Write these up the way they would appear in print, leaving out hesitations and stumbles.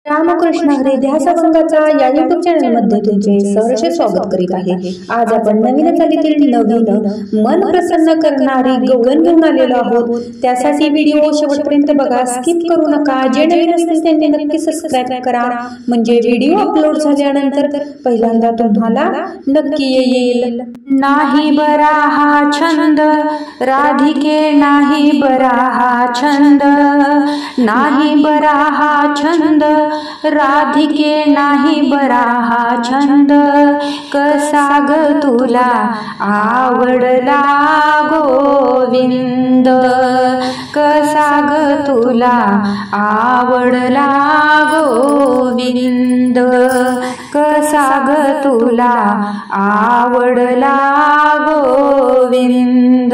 रामकृष्ण हरी ध्यासभंगाचा या युट्यूब चॅनलमध्ये तुमचे सहर्ष स्वागत करीत आहे। आज आपण नवीन चालीतील नवीन मन प्रसन्न करणारी गवळण घेऊन आलेलो आहोत। त्यासाठी व्हिडिओ शेवटपर्यंत बघा, स्किप करू नका। जे नवीन असतील त्यांनी नक्की सबस्क्राइब करा, म्हणजे व्हिडिओ अपलोड झाल्यानंतर पहिल्यांदा तुम्हाला नक्की येईल। नाही बरा हा छंद राधिके, नाही बरा हा छंद, नाही बरा हा छंद राधिके, नाही बरा हा छंद। कसा ग तुला आवडला गोविंद, कसा ग तुला आवडला गोविंद, कसा ग तुला आवडला गोविंद,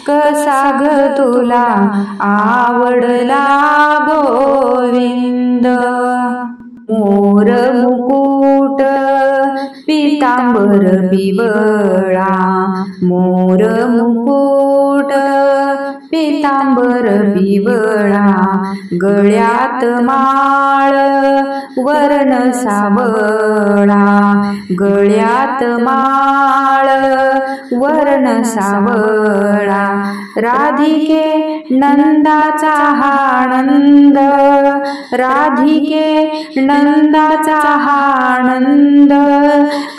कसा ग तुला आवडला गोविंद। मोर मुकुट पितांबर पिवळा, मोर मुकुट पितांबर पिवळा, गळ्यात माळ वर्ण सावळा, गळ्यात माळ वर्ण सावळा। राधिके नंदाचा हा आनंद, राधिके नंदाचा हा आनंद,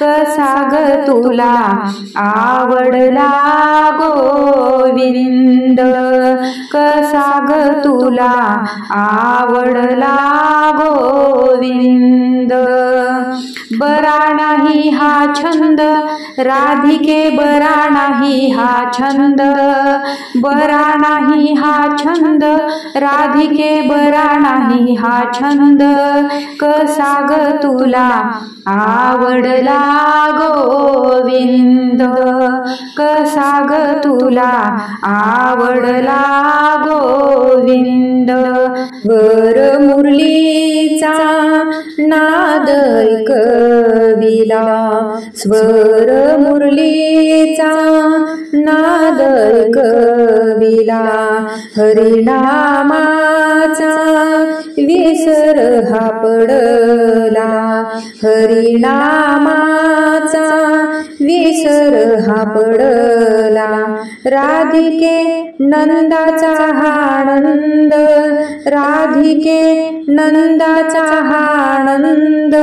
कसा ग तुला आवडला गोविंद, कसा ग तुला आवडला गोविंद। बरा नाही हा छंद राधिके, बरा नाही हा छंद, बरा नाही हा छंद राधिके, बरा नाही हा छंद, कसा ग तुला आवडला गोविंद, कसा ग तुला आवडला गोविंद। वर मुरलीचा नाद ऐकविला, स्वर मुरलीचा नाद ऐकविला, हरिनामाचा विसर हा पडला, हरिनामाचा विसर हा पडला। राधिके नंदाचा हा आनंद, राधिके नंदाचा हा आनंद,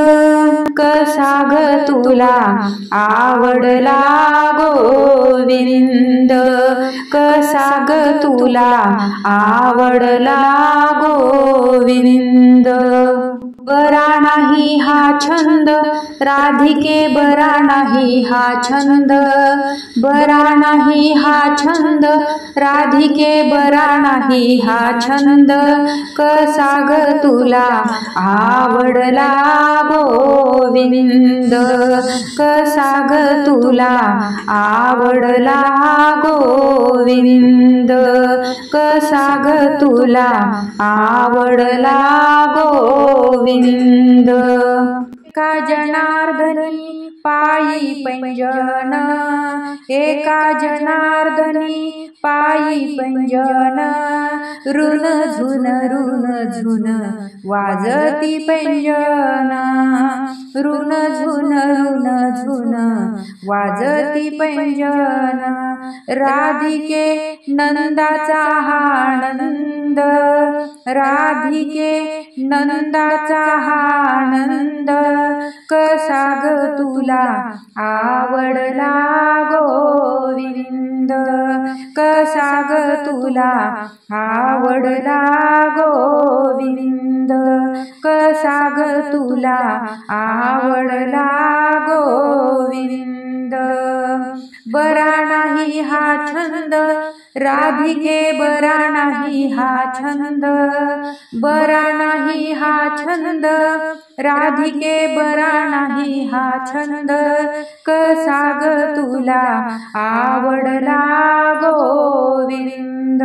कसा ग तुला आवडला गोविंद, कसा ग तुला आवडला गोविंद। बरा नाही हा छंद राधिके, बरा नाही हा छंद, बरा नाही हा छंद राधिके, बरा नाही हा छंद, कसा ग तुला आवडला गोविंद, कसा ग तुला आवडला गोविंद, कसा ग तुला आवडला गोविंद। एका जनार्दनी पायी पैंजन, एका जनार्दनी पायी पैंजन, ऋण झुन वाजती पैंजन, ऋण झुन वाजती पैंजन। राधिके नंदाचा हा आनंद, राधिके नंदाचा हा आनंद, कसा ग तुला आवडला गोविंद, कसा ग तुला आवडला गोविंद, कसा ग तुला आवडला गोविंद। बरा नाही हा छंद राधिके, बरा नाही हा छंद, बरा नाही हा छंद राधिके, बरा नाही हा छंद, कसा ग तुला आवडला गोविंद,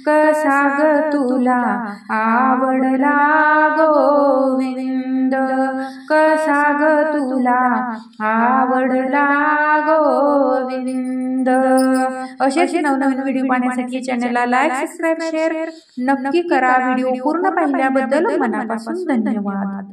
कसा ग तुला आवडला गोविंद, कसा ग तुला आवडला गोविंद। असेच नवनवीन व्हिडिओ पाहण्यासाठी चॅनलला लाईक, सबस्क्राईब, शेअर नक्की करा। व्हिडिओ पूर्ण पाहिल्याबद्दल मनापासून धन्यवाद।